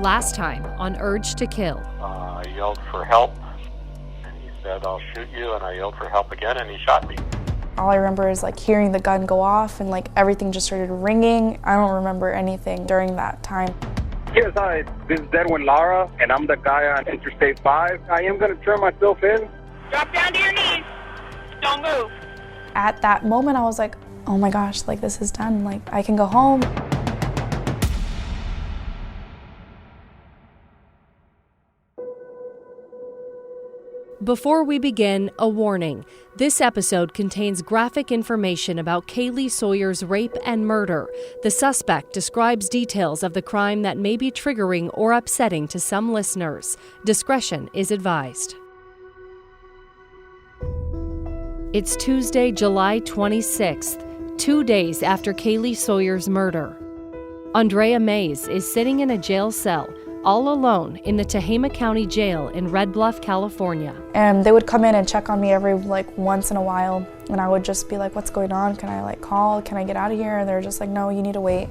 Last time on Urge to Kill. I yelled for help, and he said, "I'll shoot you," and I yelled for help again, and he shot me. All I remember is hearing the gun go off and everything just started ringing. I don't remember anything during that time. Yes, hi. This is Edwin Lara, and I'm the guy on Interstate 5. I am going to turn myself in. Drop down to your knees. Don't move. At that moment, I was like, oh my gosh, this is done. I can go home. Before we begin, a warning. This episode contains graphic information about Kaylee Sawyer's rape and murder. The suspect describes details of the crime that may be triggering or upsetting to some listeners. Discretion is advised. It's Tuesday, July 26th, 2 days after Kaylee Sawyer's murder. Andrea Mays is sitting in a jail cell, all alone in the Tehama County Jail in Red Bluff, California. And they would come in and check on me every once in a while, and I would just be like, what's going on? Can I call? Can I get out of here? And they're just like, no, you need to wait.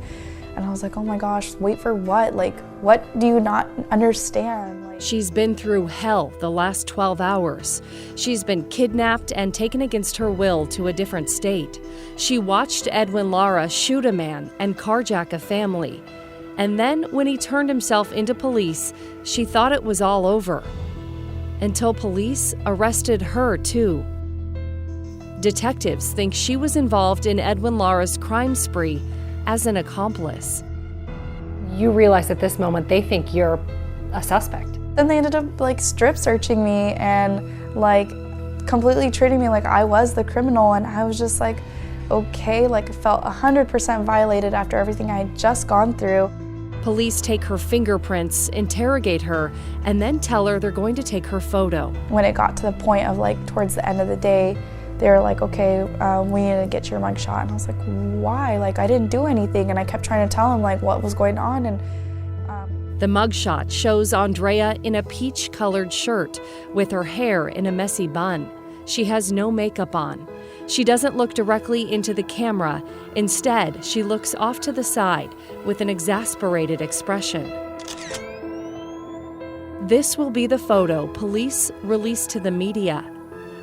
And I was like, oh my gosh, wait for what? What do you not understand? She's been through hell the last 12 hours. She's been kidnapped and taken against her will to a different state. She watched Edwin Lara shoot a man and carjack a family. And then when he turned himself into police, she thought it was all over. Until police arrested her too. Detectives think she was involved in Edwin Lara's crime spree as an accomplice. You realize at this moment they think you're a suspect. Then they ended up strip searching me and completely treating me like I was the criminal, and I was just okay, felt 100% violated after everything I had just gone through. Police take her fingerprints, interrogate her, and then tell her they're going to take her photo. When it got to the point of towards the end of the day, they were like, okay, we need to get your mugshot. And I was like, why? I didn't do anything. And I kept trying to tell them what was going on. And the mugshot shows Andrea in a peach-colored shirt with her hair in a messy bun. She has no makeup on. She doesn't look directly into the camera. Instead, she looks off to the side with an exasperated expression. This will be the photo police release to the media.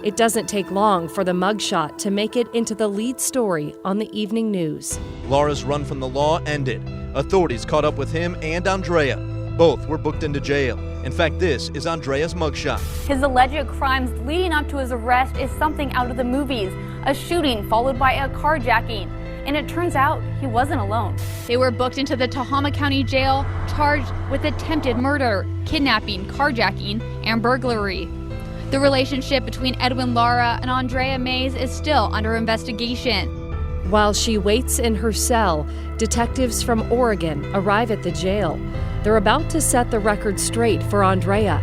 It doesn't take long for the mugshot to make it into the lead story on the evening news. Lara's run from the law ended. Authorities caught up with him and Andrea. Both were booked into jail. In fact, this is Andrea's mugshot. His alleged crimes leading up to his arrest is something out of the movies, a shooting followed by a carjacking. And it turns out he wasn't alone. They were booked into the Tehama County Jail, charged with attempted murder, kidnapping, carjacking, and burglary. The relationship between Edwin Lara and Andrea Mays is still under investigation. While she waits in her cell, detectives from Oregon arrive at the jail. They're about to set the record straight for Andrea,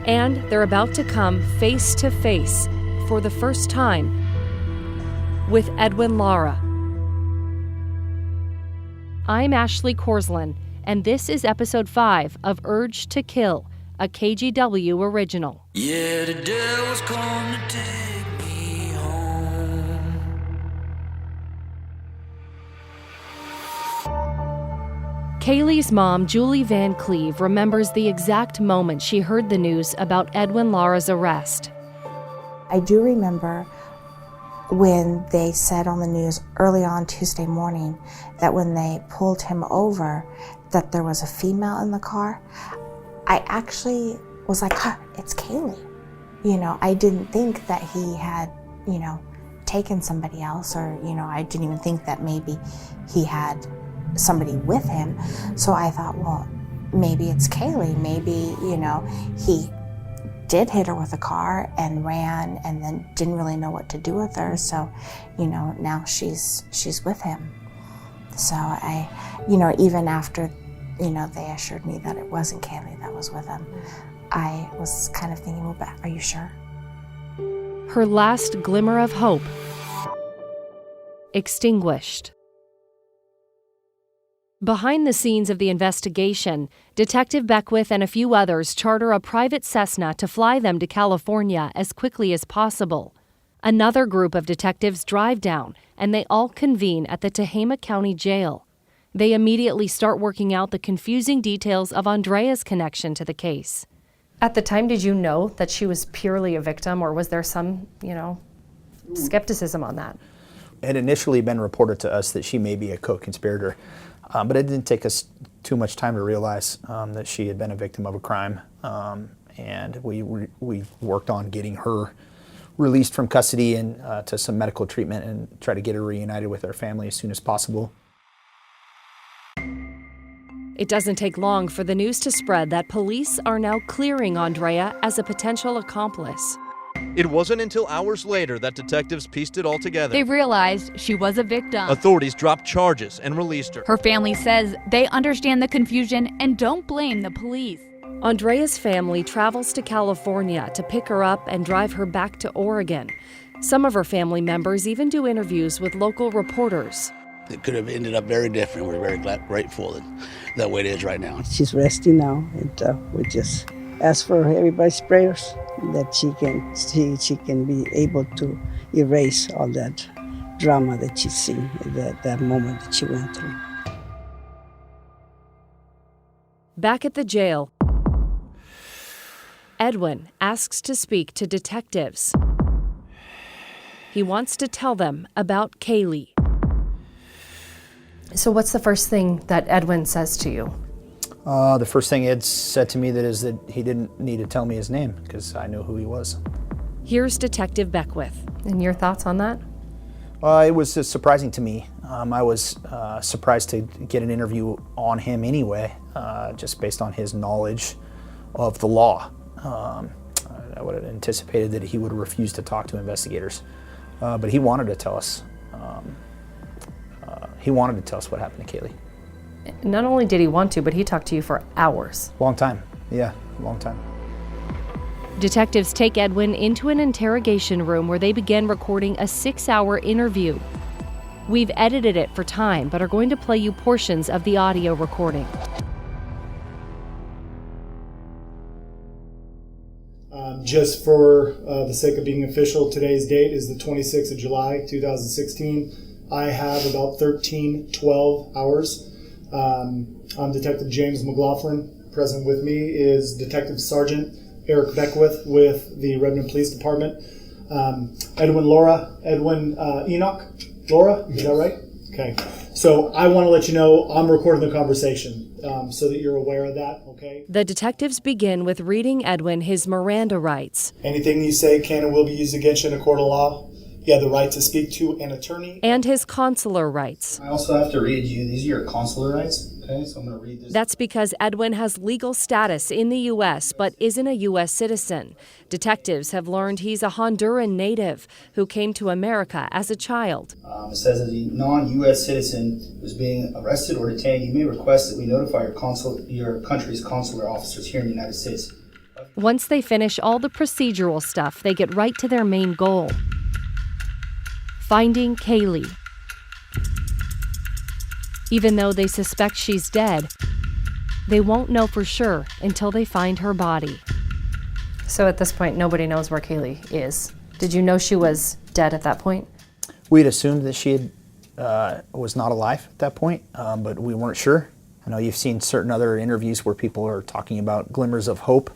and they're about to come face to face for the first time with Edwin Lara. I'm Ashley Korslund, and this is episode 5 of Urge to Kill, a KGW original. Yeah, the devil's gonna take me home. Kaylee's mom, Julie Van Cleve, remembers the exact moment she heard the news about Edwin Lara's arrest. I do remember when they said on the news early on Tuesday morning that when they pulled him over, that there was a female in the car. I actually was like, it's Kaylee. I didn't think that he had, taken somebody else, or, I didn't even think that maybe he had somebody with him. So I thought, well, maybe it's Kaylee. Maybe, he did hit her with a car and ran and then didn't really know what to do with her. So, now she's with him. So I, even after, they assured me that it wasn't Kaylee that was with him, I was kind of thinking, well, but are you sure? Her last glimmer of hope extinguished. Behind the scenes of the investigation, Detective Beckwith and a few others charter a private Cessna to fly them to California as quickly as possible. Another group of detectives drive down, and they all convene at the Tehama County Jail. They immediately start working out the confusing details of Andrea's connection to the case. At the time, did you know that she was purely a victim, or was there some, skepticism on that? It had initially been reported to us that she may be a co-conspirator, but it didn't take us too much time to realize that she had been a victim of a crime, and we worked on getting her released from custody and to some medical treatment and try to get her reunited with her family as soon as possible. It doesn't take long for the news to spread that police are now clearing Andrea as a potential accomplice. It wasn't until hours later that detectives pieced it all together. They realized she was a victim. Authorities dropped charges and released her. Her family says they understand the confusion and don't blame the police. Andrea's family travels to California to pick her up and drive her back to Oregon. Some of her family members even do interviews with local reporters. It could have ended up very different. We're very grateful that way it is right now. She's resting now, and we just ask for everybody's prayers that she can be able to erase all that drama that she's seen, that moment that she went through. Back at the jail, Edwin asks to speak to detectives. He wants to tell them about Kaylee. So what's the first thing that Edwin says to you? The first thing Ed said to me is that he didn't need to tell me his name because I knew who he was. Here's Detective Beckwith. And your thoughts on that? It was surprising to me. I was surprised to get an interview on him anyway, just based on his knowledge of the law. I would have anticipated that he would refuse to talk to investigators, but he wanted to tell us. He wanted to tell us what happened to Kaylee. Not only did he want to, but he talked to you for hours. Long time. Yeah, long time. Detectives take Edwin into an interrogation room where they begin recording a 6-hour interview. We've edited it for time, but are going to play you portions of the audio recording. Just for the sake of being official, today's date is the 26th of July, 2016. I have about 12 hours. I'm Detective James McLaughlin. Present with me is Detective Sergeant Eric Beckwith with the Redmond Police Department. Edwin Lara, Enoch, Laura, is that right? Okay. So I want to let you know I'm recording the conversation so that you're aware of that, okay? The detectives begin with reading Edwin his Miranda rights. Anything you say can and will be used against you in a court of law. You have the right to speak to an attorney. And his consular rights. I also have to read you, these are your consular rights, okay? So I'm going to read this. That's because Edwin has legal status in the U.S. but isn't a U.S. citizen. Detectives have learned he's a Honduran native who came to America as a child. It says as a non-U.S. citizen who's being arrested or detained, you may request that we notify your country's consular officers here in the United States. Once they finish all the procedural stuff, they get right to their main goal. Finding Kaylee. Even though they suspect she's dead, they won't know for sure until they find her body. So at this point, nobody knows where Kaylee is. Did you know she was dead at that point? We'd assumed that she was not alive at that point, but we weren't sure. I know you've seen certain other interviews where people are talking about glimmers of hope,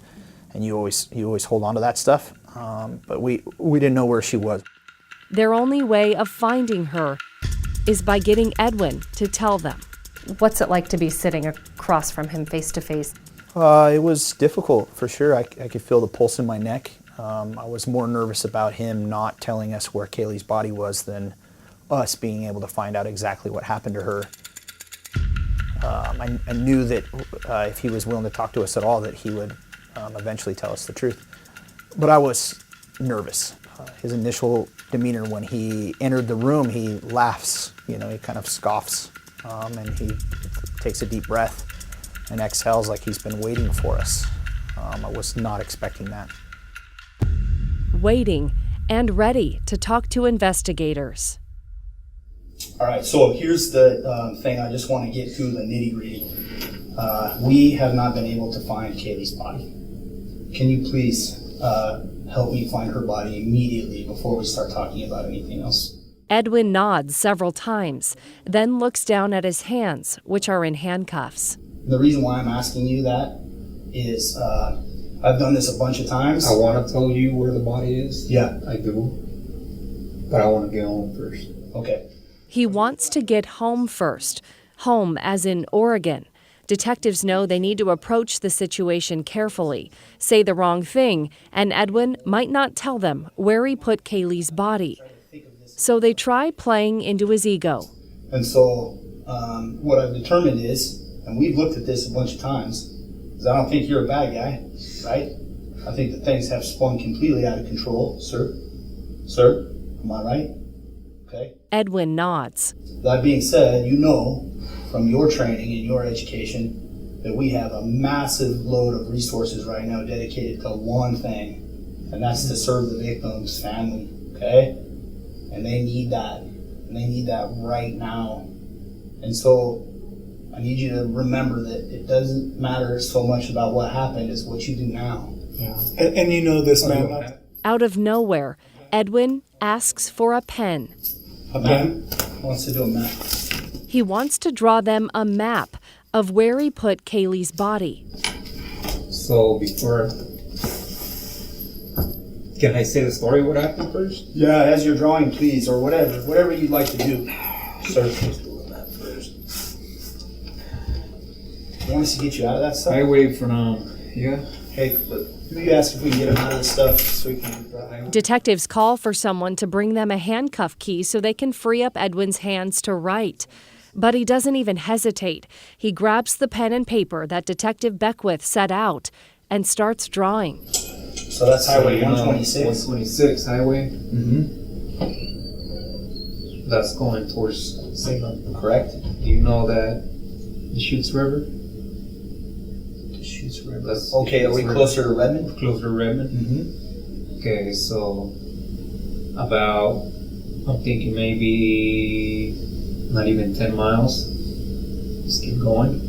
and you always hold on to that stuff. But we didn't know where she was. Their only way of finding her is by getting Edwin to tell them. What's it like to be sitting across from him face to face? It was difficult, for sure. I could feel the pulse in my neck. I was more nervous about him not telling us where Kaylee's body was than us being able to find out exactly what happened to her. I knew that if he was willing to talk to us at all, that he would eventually tell us the truth. But I was nervous. His initial demeanor when he entered the room, he laughs, he kind of scoffs, and he takes a deep breath and exhales like he's been waiting for us. I was not expecting that. Waiting and ready to talk to investigators. All right, so here's the thing. I just want to get through the nitty-gritty. We have not been able to find Kaylee's body. Can you please help me find her body immediately before we start talking about anything else? Edwin nods several times, then looks down at his hands, which are in handcuffs. The reason why I'm asking you that is I've done this a bunch of times. I want to tell you where the body is. Yeah. I do. But I want to get home first. Okay. He wants to get home first. Home as in Oregon. Detectives know they need to approach the situation carefully, say the wrong thing, and Edwin might not tell them where he put Kaylee's body. So they try playing into his ego. And so what I've determined is, and we've looked at this a bunch of times, is I don't think you're a bad guy, right? I think that things have spun completely out of control, sir. Sir, am I right? Okay. Edwin nods. That being said, you know from your training and your education that we have a massive load of resources right now dedicated to one thing, and that's to serve the victim's family, okay? And they need that, and they need that right now. And so I need you to remember that it doesn't matter so much about what happened as what you do now. Yeah. And you know this, man. Out of nowhere, Edwin asks for a pen. A pen? Wants to do a map. He wants to draw them a map of where he put Kaylee's body. So before, can I say the story what happened first? Yeah, as you're drawing, please, or whatever you'd like to do. Sir, please do a map first. You want us to get you out of that stuff? I wait for now. Yeah. Hey, but you ask if we can get him out of this stuff so we can drive. Detectives call for someone to bring them a handcuff key so they can free up Edwin's hands to write. But he doesn't even hesitate. He grabs the pen and paper that Detective Beckwith set out and starts drawing. So that's Highway 126? 126 highway. That's going towards Salem. Correct. Do you know that the Chutes River? Chutes River. Okay, are we closer to Redmond? Closer to Redmond? Okay, so about, I'm thinking maybe not even 10 miles. Just keep going.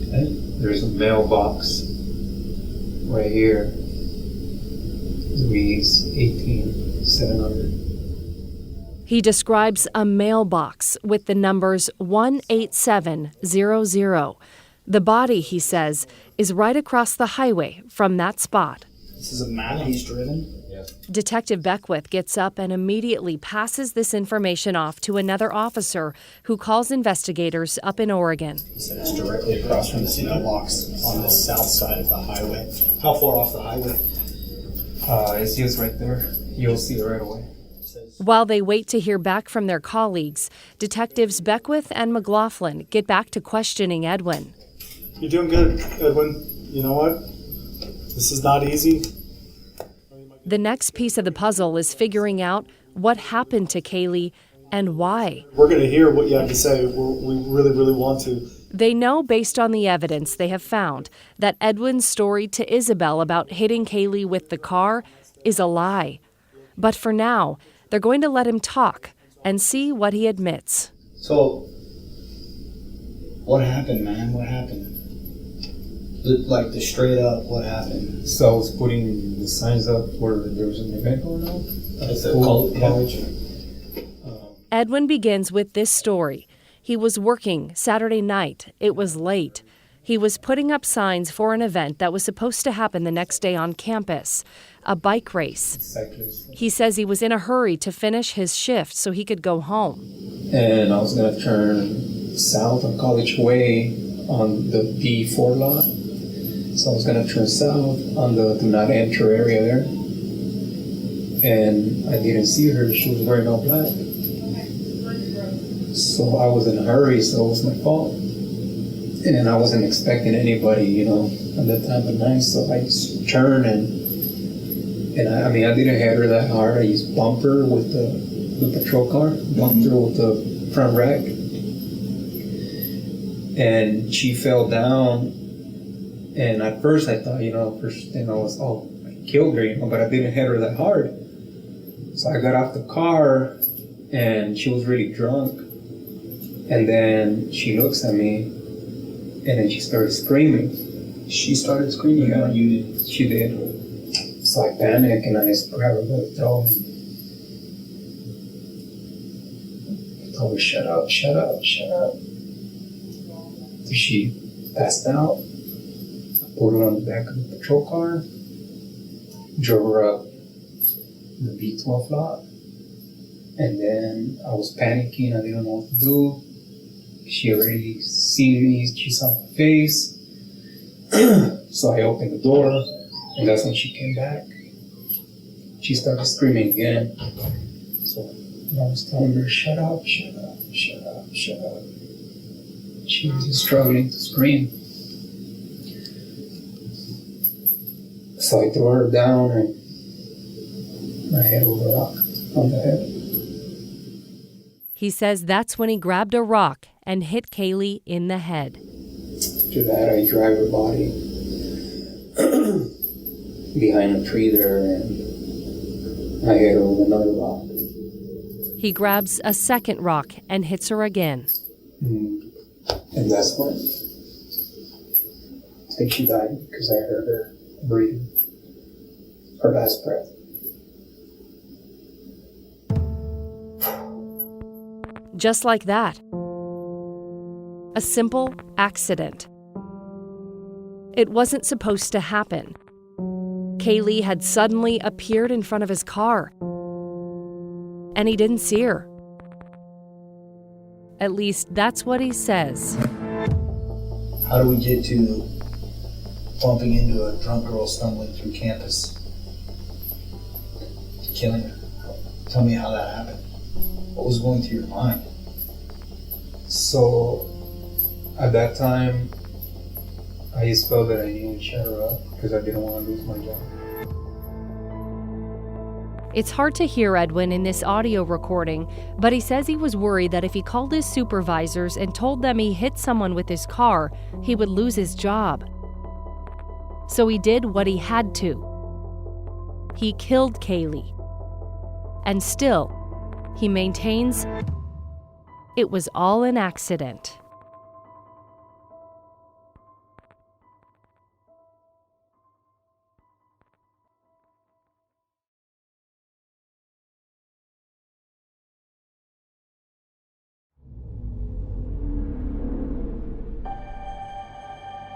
Okay. There's a mailbox right here. It reads 18700. He describes a mailbox with the numbers 18700. The body, he says, is right across the highway from that spot. This is a map he's driven? Yes. Detective Beckwith gets up and immediately passes this information off to another officer who calls investigators up in Oregon. He said it's directly across from this mailbox on the south side of the highway. How far off the highway? It's just right there. You'll see it right away. While they wait to hear back from their colleagues, Detectives Beckwith and McLaughlin get back to questioning Edwin. You're doing good, Edwin. You know what? This is not easy. The next piece of the puzzle is figuring out what happened to Kaylee and why. We're going to hear what you have to say. We really, really want to. They know, based on the evidence they have found, that Edwin's story to Isabel about hitting Kaylee with the car is a lie. But for now, they're going to let him talk and see what he admits. So, what happened, man? What happened? Like the straight up, what happened? So I was putting the signs up where there was an event going on at the college. Edwin begins with this story. He was working Saturday night. It was late. He was putting up signs for an event that was supposed to happen the next day on campus, a bike race. Cyclist. He says he was in a hurry to finish his shift so he could go home. And I was going to turn south on College Way on the D4 lot. So I was going to turn south on the do not enter area there. And I didn't see her. She was wearing all black. So I was in a hurry, so it was my fault. And I wasn't expecting anybody, at that time of night. So I just turned and I didn't hit her that hard. I just bumped her with the patrol car, bumped her with the front rack. And she fell down. And at first I thought, first thing I was, I killed her, but I didn't hit her that hard. So I got off the car and she was really drunk. And then she looks at me and then she started screaming. She started screaming? Yeah, you did. She did. So I panicked and I just grabbed her by the throat. told her, shut up, shut up, shut up. So she passed out. I put her on the back of the patrol car, drove her up the B12 lot, and then I was panicking. I didn't know what to do. She already seen me. She saw my face. So I opened the door, and that's when she came back. She started screaming again. So I was telling her, shut up, shut up, shut up, shut up. She was just struggling to scream. So I threw her down and I hit her with a rock on the head. He says that's when he grabbed a rock and hit Kaylee in the head. After that, I dragged her body behind a tree there and I hit her with another rock. He grabs a second rock and hits her again. And that's when I think she died because I heard her breathing, her last breath. Just like that. A simple accident. It wasn't supposed to happen. Kaylee had suddenly appeared in front of his car, and he didn't see her. At least that's what he says. How do we get to bumping into a drunk girl stumbling through campus to killing her? Tell me how that happened. What was going through your mind? So at that time, I just felt that I needed to shut her up because I didn't want to lose my job. It's hard to hear Edwin in this audio recording, but he says he was worried that if he called his supervisors and told them he hit someone with his car, he would lose his job. So he did what he had to. He killed Kaylee. And still, he maintains it was all an accident.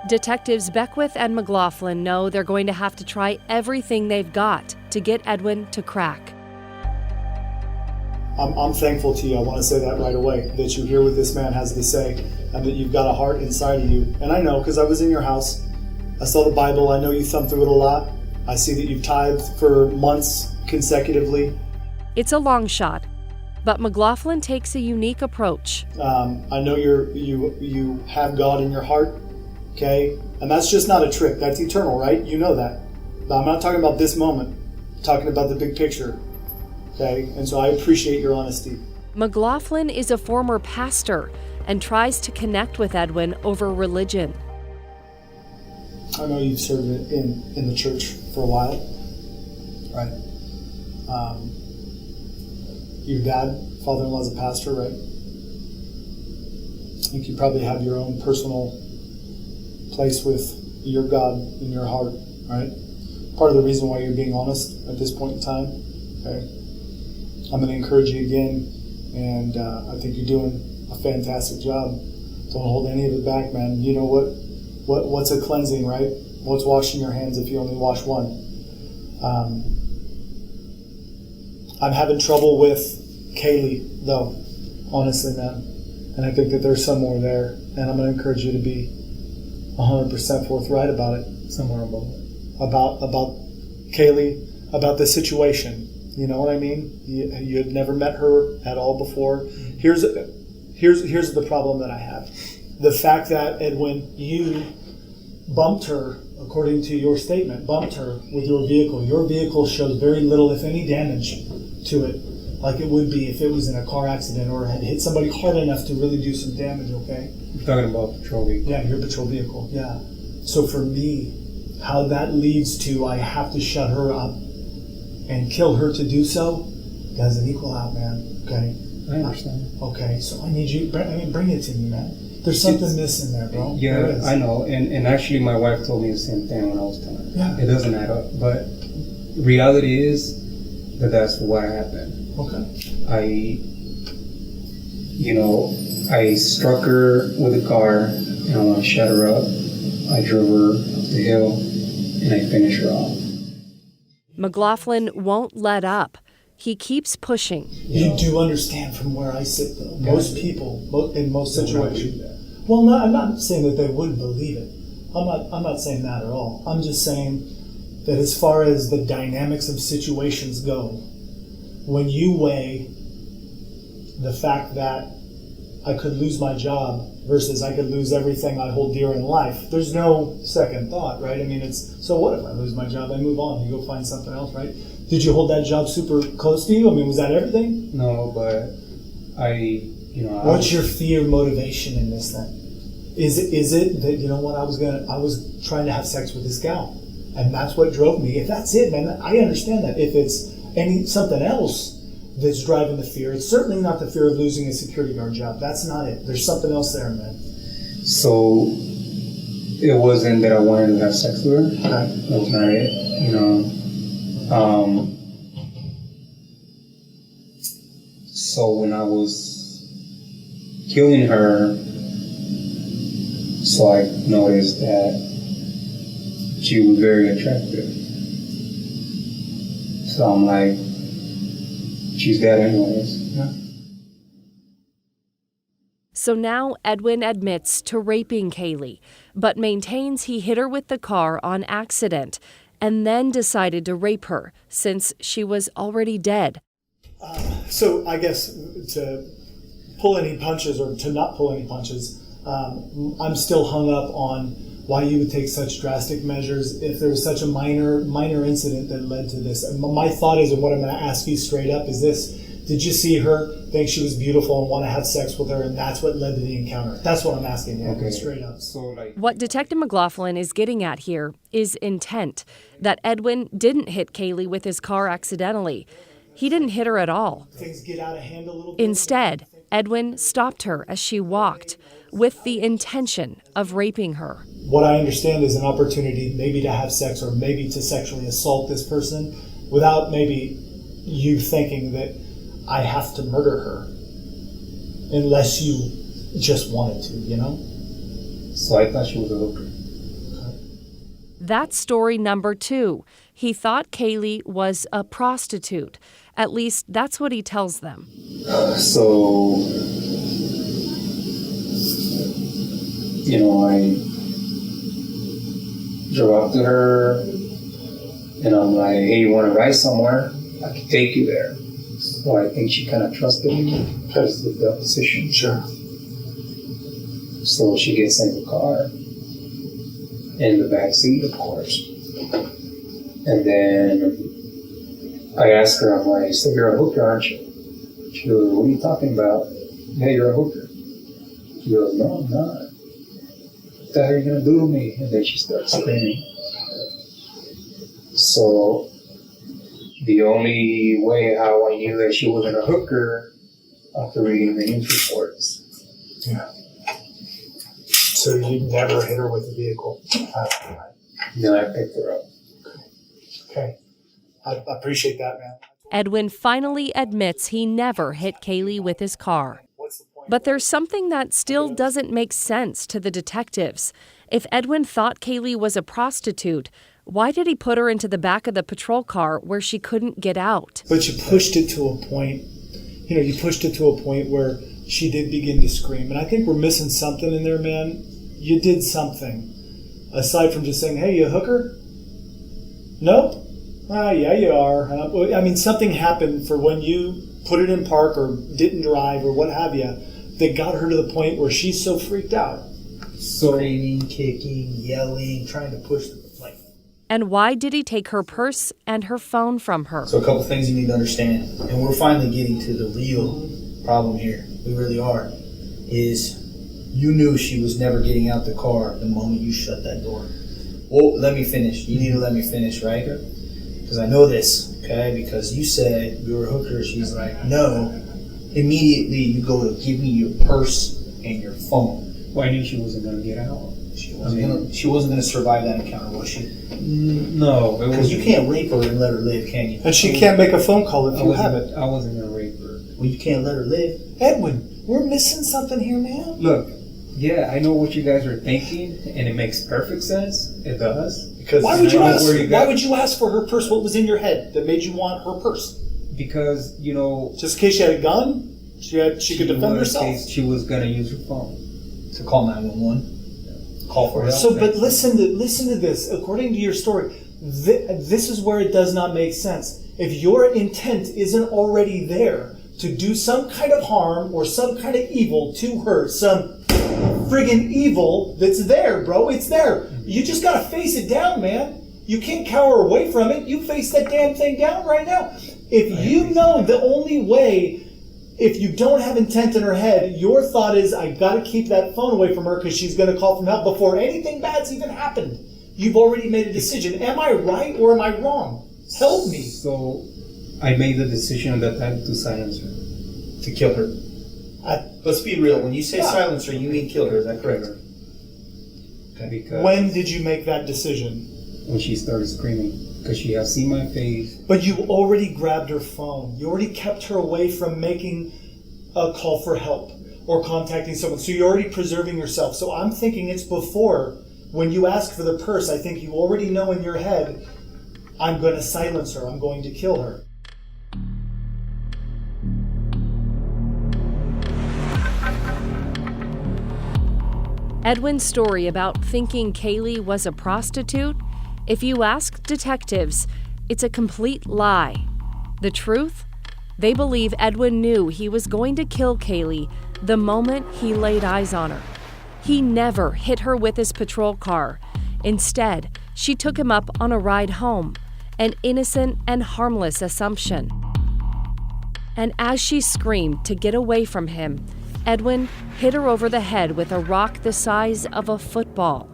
Detectives Beckwith and McLaughlin know they're going to have to try everything they've got to get Edwin to crack. I'm thankful to you. I want to say that right away, that you hear what this man has to say and that you've got a heart inside of you. And I know, because I was in your house. I saw the Bible. I know you thumb through it a lot. I see that you've tithed for months consecutively. It's a long shot, but McLaughlin takes a unique approach. I know you have God in your heart. Okay? And that's just not a trick. That's eternal, right? You know that. But I'm not talking about this moment. I'm talking about the big picture. Okay? And so I appreciate your honesty. McLaughlin is a former pastor and tries to connect with Edwin over religion. I know you've served in the church for a while, right? Your dad, father-in-law, is a pastor, right? I think you probably have your own personal place with your God in your heart, right? Part of the reason why you're being honest at this point in time, okay? I'm going to encourage you again, and I think you're doing a fantastic job. Don't hold any of it back, man. You know what's a cleansing, right? What's washing your hands if you only wash one? I'm having trouble with Kaylee, though, honestly, man. And I think that there's some more there, and I'm going to encourage you to be 100% forthright about it. Somewhere about Kaylee, about the situation. You know what I mean? You had never met her at all before. Here's the problem that I have. The fact that, Edwin, you bumped her, according to your statement, bumped her with your vehicle. Your vehicle shows very little, if any, damage to it, like it would be if it was in a car accident or had hit somebody hard enough to really do some damage, okay? You're talking about patrol vehicle. Yeah, your patrol vehicle, yeah. So for me, how that leads to I have to shut her up and kill her to do so doesn't equal out, man, okay? I understand. Okay, so I need you, bring it to me, man. There's something missing there, bro. Yeah, I know. And actually my wife told me the same thing when I was telling her. Yeah. It doesn't add up. But reality is that that's what happened. Okay. you know, I struck her with a car and I want to shut her up. I drove her up the hill and I finished her off. McLaughlin won't let up. He keeps pushing. You do understand from where I sit, though. Most people, in most situations. Well, no, I'm not saying that they wouldn't believe it. I'm not saying that at all. I'm just saying that as far as the dynamics of situations go, when you weigh the fact that I could lose my job versus I could lose everything I hold dear in life, there's no second thought, right? I mean, it's, so what if I lose my job? I move on. You go find something else, right? Did you hold that job super close to you? I mean, was that everything? No, but What's your fear motivation in this then? Is it that, you know what, I was trying to have sex with this gal, and that's what drove me? If that's it, man, I understand that. If it's something else that's driving the fear, it's certainly not the fear of losing a security guard job. That's not it. There's something else there, man. So it wasn't that I wanted to have sex with her. That was not it, you know. So when I was killing her, so I noticed that she was very attractive. So I'm like, she's dead anyways. Yeah. So now Edwin admits to raping Kaylee, but maintains he hit her with the car on accident and then decided to rape her since she was already dead. So I guess to pull any punches or to not pull any punches, I'm still hung up on why you would take such drastic measures if there was such a minor incident that led to this. My thought is, and what I'm going to ask you straight up is this: did you see her, think she was beautiful, and want to have sex with her, and that's what led to the encounter? That's what I'm asking you, okay, straight up. So what Detective McLaughlin is getting at here is intent, that Edwin didn't hit Kaylee with his car accidentally. He didn't hit her at all. Things get out of hand a little bit. Instead, Edwin stopped her as she walked with the intention of raping her. What I understand is an opportunity maybe to have sex or maybe to sexually assault this person without maybe you thinking that I have to murder her unless you just wanted to, you know? So I thought she was a hooker. That's story number 2. He thought Kaylee was a prostitute. At least that's what he tells them. So, you know, I drove up to her and I'm like, hey, you want to ride somewhere? I can take you there. So I think she kind of trusted me because of the position. Sure. So she gets in the car, in the back seat, of course. And then I asked her, I'm like, so you're a hooker, aren't you? She goes, what are you talking about? Yeah, you're a hooker. She goes, no, I'm not. What the hell are you going to do to me? And then she starts screaming. So the only way how I knew that she wasn't a hooker after reading the news reports. Yeah. So you never hit her with a vehicle? No, I picked her up. Okay. I appreciate that, man. Edwin finally admits he never hit Kaylee with his car. But there's something that still doesn't make sense to the detectives. If Edwin thought Kaylee was a prostitute, why did he put her into the back of the patrol car where she couldn't get out? But you pushed it to a point, where she did begin to scream. And I think we're missing something in there, man. You did something. Aside from just saying, hey, you a hooker? Nope. Yeah, you are. I mean, something happened for when you put it in park or didn't drive or what have you that got her to the point where she's so freaked out. Screaming, kicking, yelling, trying to push the plate. And why did he take her purse and her phone from her? So a couple things you need to understand, and we're finally getting to the real problem here, we really are, is you knew she was never getting out the car the moment you shut that door. Well, let me finish. You need to let me finish, right? Because I know this, okay? Because you said you were a hooker. She's like, no. Immediately you go to give me your purse and your phone. Well, I knew she wasn't going to get out. She wasn't going to survive that encounter, was she? No. Because you can't rape her and let her live, can you? And she can't make a phone call if you have it. I wasn't going to rape her. Well, you can't let her live. Edwin, We're missing something here, man. Look, yeah, I know what you guys are thinking, and it makes perfect sense. It does. Because why would you ask for her purse? What was in your head that made you want her purse? Because, you know... Just in case she had a gun? She could defend herself? She was going to use her phone. To call 911? Call for help? So, but listen to this. According to your story, this is where it does not make sense. If your intent isn't already there to do some kind of harm or some kind of evil to her, some friggin' evil that's there, bro. It's there. You just gotta face it down, man. You can't cower away from it. You face that damn thing down right now. If you know the only way, if you don't have intent in her head, your thought is, I gotta keep that phone away from her because she's gonna call for help before anything bad's even happened. You've already made a decision. Am I right or am I wrong? Help me. So, I made the decision at that time to silence her. To kill her. Let's be real. When you say silence her, you mean kill her. Is that correct? Okay. Because when did you make that decision? When she started screaming. Because she had seen my face. But you already grabbed her phone. You already kept her away from making a call for help or contacting someone. So you're already preserving yourself. So I'm thinking it's before. When you ask for the purse, I think you already know in your head, I'm going to silence her. I'm going to kill her. Edwin's story about thinking Kaylee was a prostitute, if you ask detectives, it's a complete lie. The truth? They believe Edwin knew he was going to kill Kaylee the moment he laid eyes on her. He never hit her with his patrol car. Instead, she took him up on a ride home, an innocent and harmless assumption. And as she screamed to get away from him, Edwin hit her over the head with a rock the size of a football.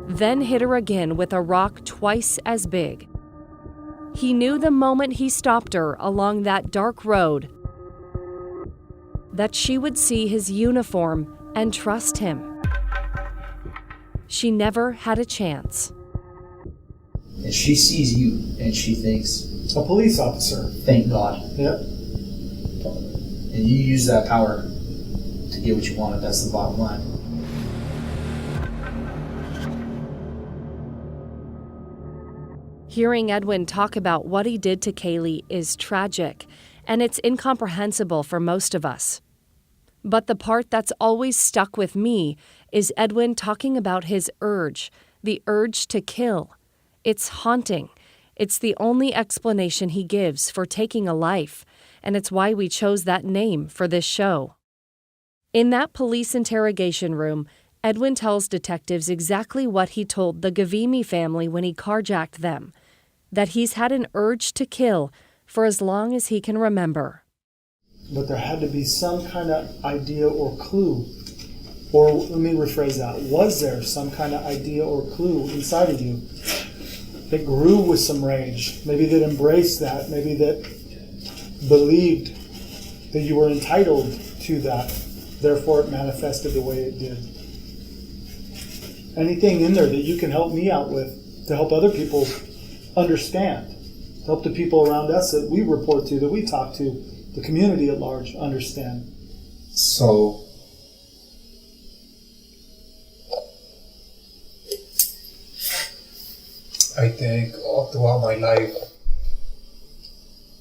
Then hit her again with a rock twice as big. He knew the moment he stopped her along that dark road that she would see his uniform and trust him. She never had a chance. And she sees you and she thinks, a police officer. Thank God. Yep. And you use that power to get what you wanted. That's the bottom line. Hearing Edwin talk about what he did to Kaylee is tragic, and it's incomprehensible for most of us. But the part that's always stuck with me is Edwin talking about his urge, the urge to kill. It's haunting. It's the only explanation he gives for taking a life, and it's why we chose that name for this show. In that police interrogation room, Edwin tells detectives exactly what he told the Gavimi family when he carjacked them, that he's had an urge to kill for as long as he can remember. But there had to be some kind of idea or clue. Or let me rephrase that. Was there some kind of idea or clue inside of you that grew with some rage? Maybe that embraced that. Maybe that believed that you were entitled to that. Therefore, it manifested the way it did. Anything in there that you can help me out with to help other people understand, to help the people around us that we report to, that we talk to, the community at large, understand. So, I think all throughout my life,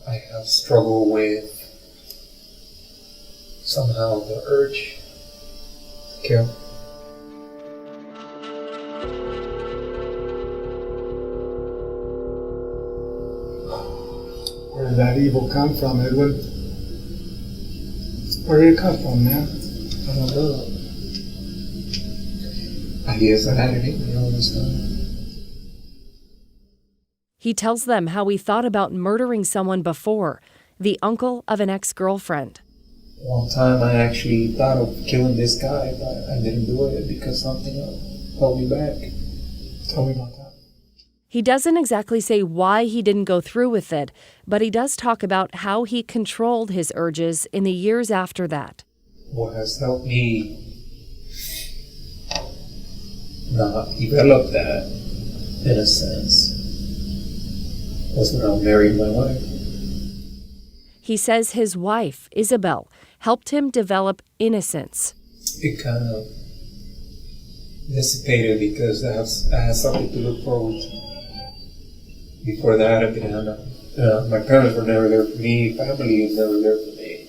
I have struggled with somehow the urge to kill. Where did that evil come from, Edwin? Where did it come from, man? I don't know. I guess I had it in me all this time. He tells them how he thought about murdering someone before, the uncle of an ex-girlfriend. One time I actually thought of killing this guy, but I didn't do it because something held me back. Tell me about that. He doesn't exactly say why he didn't go through with it, but he does talk about how he controlled his urges in the years after that. What has helped me not develop that, in a sense, was when I married my wife. He says his wife, Isabel, helped him develop innocence. It kind of dissipated because I had something to look forward to. Before that, I've been my parents were never there for me, family was never there for me.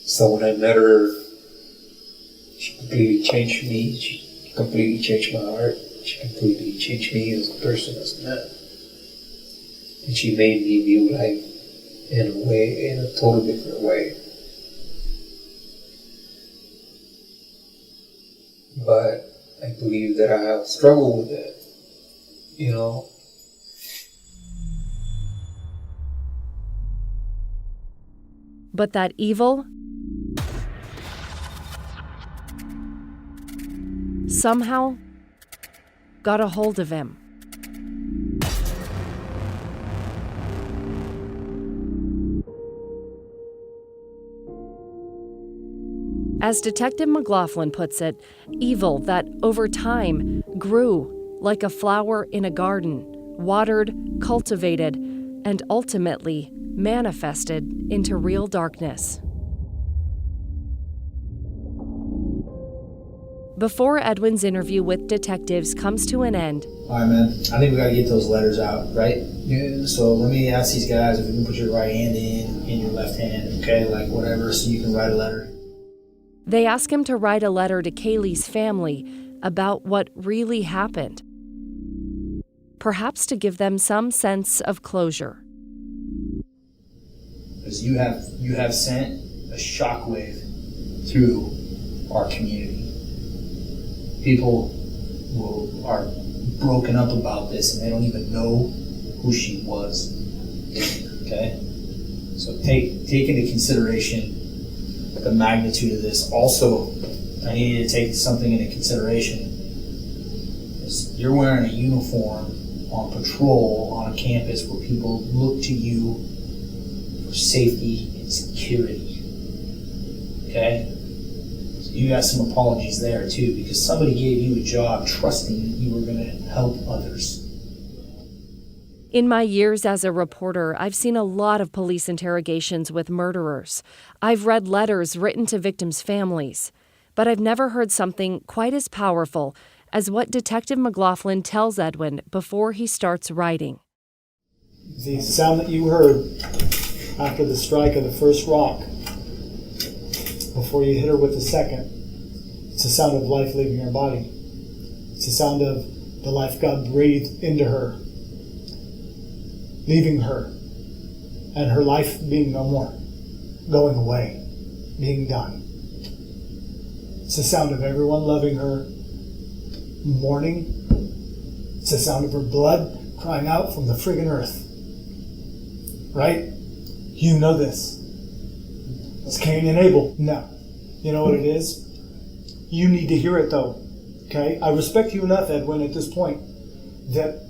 So when I met her, she completely changed me. She completely changed my heart. She completely changed me as a person, as a man. And she made me view life in a total different way. But I believe that I have struggled with it, you know. But that evil somehow got a hold of him. As Detective McLaughlin puts it, evil that over time grew like a flower in a garden, watered, cultivated, and ultimately manifested into real darkness. Before Edwin's interview with detectives comes to an end, all right, man. I think we gotta get those letters out, right? Yeah. So let me ask these guys if we can put your right hand in your left hand, okay? Like whatever, so you can write a letter. They ask him to write a letter to Kaylee's family about what really happened, perhaps to give them some sense of closure. Because you have sent a shockwave through our community. People are broken up about this and they don't even know who she was. Okay? So take into consideration the magnitude of this. Also, I need you to take something into consideration. You're wearing a uniform on patrol on a campus where people look to you for safety and security. Okay? So you got some apologies there too, because somebody gave you a job trusting that you were going to help others. In my years as a reporter, I've seen a lot of police interrogations with murderers. I've read letters written to victims' families, but I've never heard something quite as powerful as what Detective McLaughlin tells Edwin before he starts writing. The sound that you heard after the strike of the first rock, before you hit her with the second, it's the sound of life leaving her body. It's the sound of the life God breathed into her, leaving her, and her life being no more, going away, being done. It's the sound of everyone loving her, mourning. It's the sound of her blood crying out from the friggin' earth. Right? You know this. It's Cain and Abel. No. You know what it is? You need to hear it though. Okay? I respect you enough, Edwin, at this point, that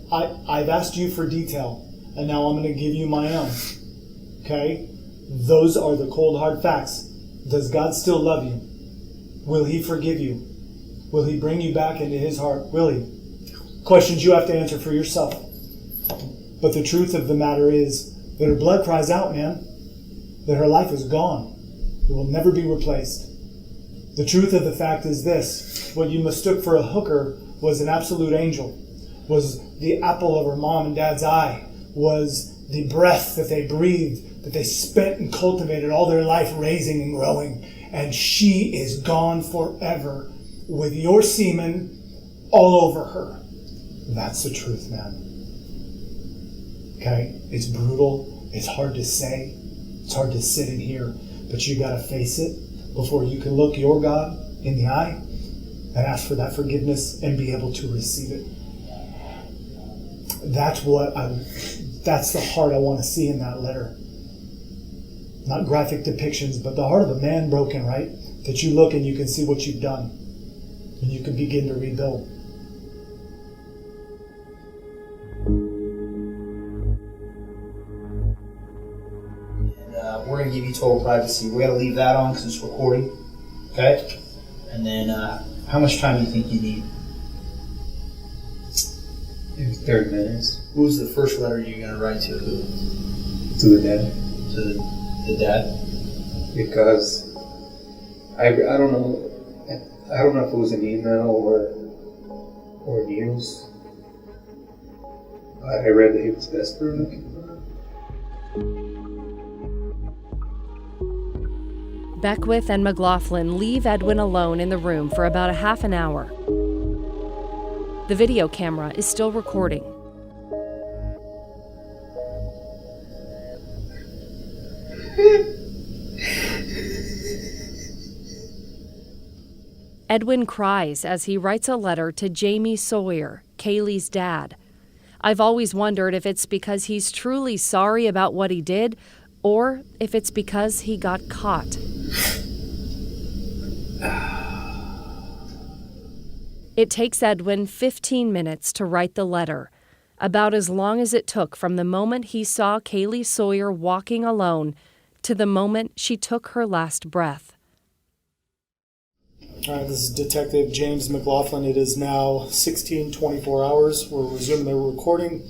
I've asked you for detail. And now I'm going to give you my own. Okay? Those are the cold, hard facts. Does God still love you? Will He forgive you? Will He bring you back into His heart? Will He? Questions you have to answer for yourself. But the truth of the matter is that her blood cries out, man. That her life is gone. It will never be replaced. The truth of the fact is this. What you mistook for a hooker was an absolute angel. Was the apple of her mom and dad's eye. Was the breath that they breathed, that they spent and cultivated all their life raising and growing. And she is gone forever with your semen all over her. That's the truth, man. Okay? It's brutal. It's hard to say. It's hard to sit in here. But you got to face it before you can look your God in the eye and ask for that forgiveness and be able to receive it. That's the heart I want to see in that letter. Not graphic depictions, but the heart of a man broken, right? That you look and you can see what you've done. And you can begin to rebuild. And we're going to give you total privacy. We got to leave that on because it's recording. Okay? And then how much time do you think you need? Maybe 30 minutes. Who's the first letter you're going to write to? Who? To the dad. To The dad? Because I don't know if it was an email or news. I read that he was desperate looking for her. Beckwith and McLaughlin leave Edwin alone in the room for about a half an hour. The video camera is still recording. Edwin cries as he writes a letter to Jamie Sawyer, Kaylee's dad. I've always wondered if it's because he's truly sorry about what he did, or if it's because he got caught. It takes Edwin 15 minutes to write the letter, about as long as it took from the moment he saw Kaylee Sawyer walking alone to the moment she took her last breath. All right, this is Detective James McLaughlin. It is now 16:24 hours. We're resuming the recording.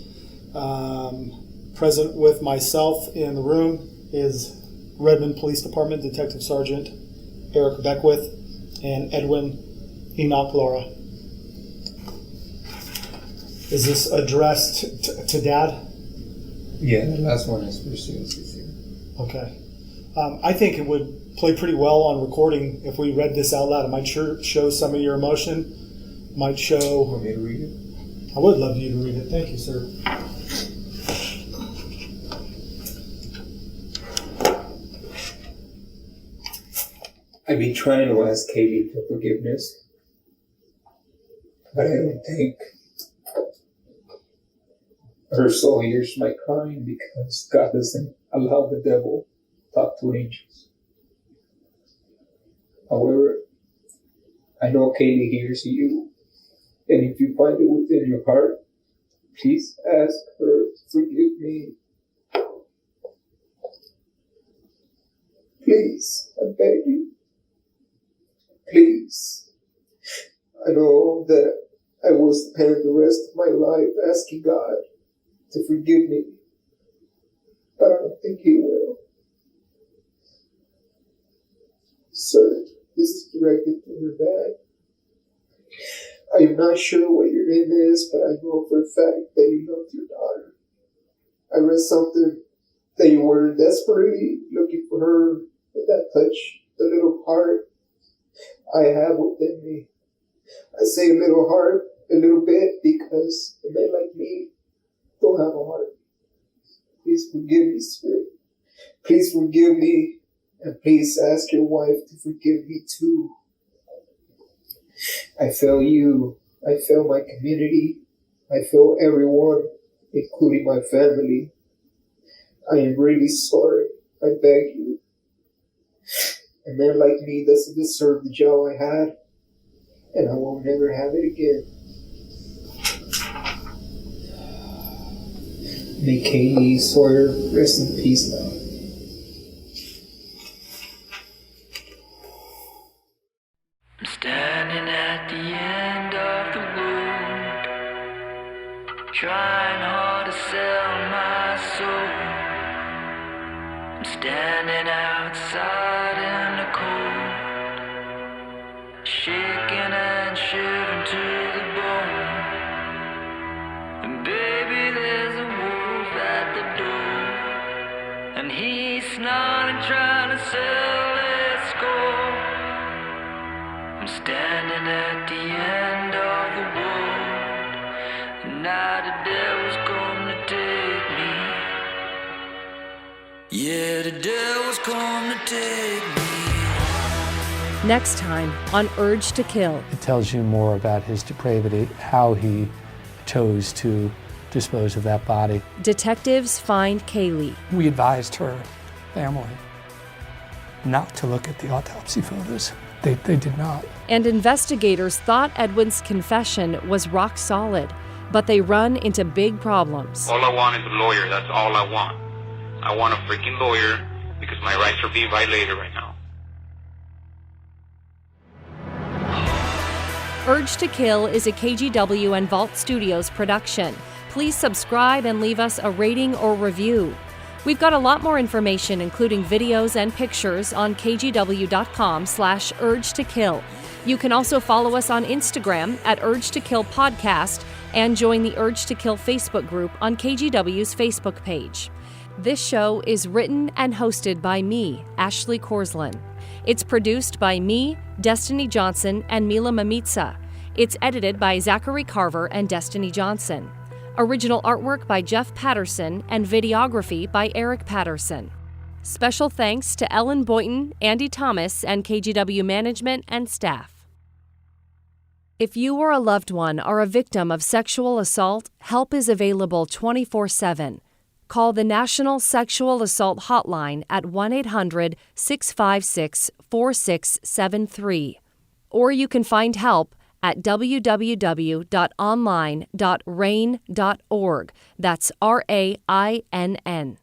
Present with myself in the room is Redmond Police Department Detective Sergeant Eric Beckwith and Edwin Lara. Is this addressed to Dad? Yeah, the last one is for COCC. Okay. I think it would play pretty well on recording if we read this out loud. It might show some of your emotion. Might show... Want me to read it? I would love you to read it. Thank you, sir. I've been trying to ask Kaylee for forgiveness, but I don't think her soul hears my crying because God doesn't allow the devil to talk to angels. However, I know Kaylee hears you, and if you find it within your heart, please ask her to forgive me. Please, I beg you. Please. I know that I will spend the rest of my life asking God to forgive me, but I don't think He will. Sir, this is directed to her dad. I am not sure what your name is, but I know for a fact that you loved your daughter. I read something that you were desperately looking for her, and that touched the little heart I have within me. I say a little heart, a little bit, because a man like me don't have a heart. Please forgive me, Spirit. Please forgive me, and please ask your wife to forgive me too. I fail you. I fail my community. I fail everyone, including my family. I am really sorry. I beg you. A man like me doesn't deserve the job I had, and I will never have it again. May Kaylee Sawyer rest in peace now. I'm standing at the end of the road, trying hard to sell my soul. I'm standing outside in the cold, shaking and shivering to the bone. And baby, there's a wolf at the door, and he's snarling, trying to sell his score. I'm standing at the end of the road, and now the devil's gonna take me. Yeah, the devil's gonna take me. Next time on Urge to Kill. It tells you more about his depravity, how he chose to dispose of that body. Detectives find Kaylee. We advised her family not to look at the autopsy photos. They did not. And investigators thought Edwin's confession was rock solid, but they run into big problems. All I want is a lawyer. That's all I want. I want a freaking lawyer because my rights are being violated right now. Urge to Kill is a KGW and Vault Studios production. Please subscribe and leave us a rating or review. We've got a lot more information, including videos and pictures, on kgw.com/urge to kill. You can also follow us on Instagram at Urge to Kill Podcast and join the Urge to Kill Facebook group on KGW's Facebook page. This show is written and hosted by me, Ashley Korslin. It's produced by me, Destiny Johnson, and Mila Mamitsa. It's edited by Zachary Carver and Destiny Johnson. Original artwork by Jeff Patterson and videography by Eric Patterson. Special thanks to Ellen Boynton, Andy Thomas, and KGW management and staff. If you or a loved one are a victim of sexual assault, help is available 24/7. Call the National Sexual Assault Hotline at 1-800-656-4673. Or you can find help at www.online.rain.org. That's RAINN.